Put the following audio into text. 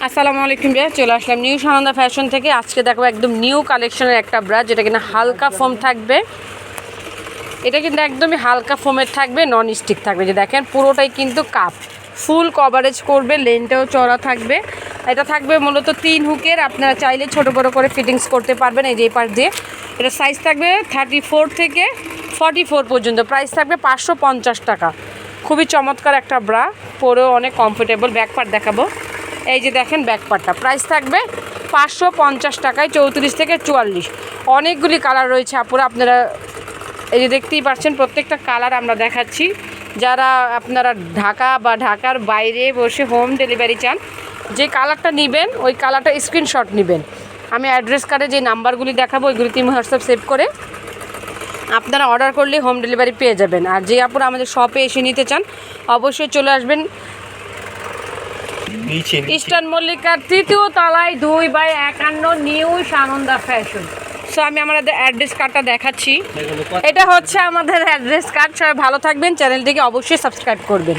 আসসালামু আলাইকুম ভাইয়া, চলে আসলাম নিউ সানন্দা ফ্যাশন থেকে। আজকে দেখো একদম নিউ কালেকশনের একটা ব্রা, যেটা কিনা হালকা ফোম থাকবে। এটা কিন্তু একদমই হালকা ফোমের থাকবে, নন স্টিক থাকবে। যে দেখেন পুরোটাই কিন্তু কাপ, ফুল কভারেজ করবে, লেনটাও চড়া থাকবে। এটা থাকবে মূলত 3 হুকের, আপনারা চাইলে ছোট বড় করে ফিটিংস করতে পারবেন। এই যে এই পাশ দিয়ে এটা সাইজ থাকবে 34 থেকে 44 পর্যন্ত। প্রাইস থাকবে 550 টাকা। খুবই চমৎকার একটা ব্রা, পরেও অনেক কমফোর্টেবল। ব্যাক পার্ট দেখাবো। এই যে দেখেন ব্যাক পার্টটা, প্রাইস থাকবে 550 টাকায়, 34 থেকে 44। অনেকগুলি কালার রয়েছে আপুরা, আপনারা এই যে দেখতেই পাচ্ছেন প্রত্যেকটা কালার আমরা দেখাচ্ছি। যারা আপনারা ঢাকা বা ঢাকার বাইরে বসে হোম ডেলিভারি চান, যে কালারটা নেবেন ওই কালারটা স্ক্রিনশট নেবেন। আমি অ্যাড্রেস কার্ডে যে নাম্বারগুলি দেখাবো ওইগুলি তুমি হোয়াটসঅ্যাপ সেভ করে আপনারা অর্ডার করলে হোম ডেলিভারি পেয়ে যাবেন। আর যে আপুরা আমাদের শপে এসে নিতে চান অবশ্যই চলে আসবেন ইস্টার্ন মল্লিকার 3য় তলায় 2/51 নিউ সানন্দা ফ্যাশন। সো আমি আমাদের অ্যাড্রেস কার্ডটা দেখাচ্ছি। এটা হচ্ছে আমাদের অ্যাড্রেস কার্ড। সবাই ভালো থাকবেন, চ্যানেলটিকে অবশ্যই সাবস্ক্রাইব করবেন।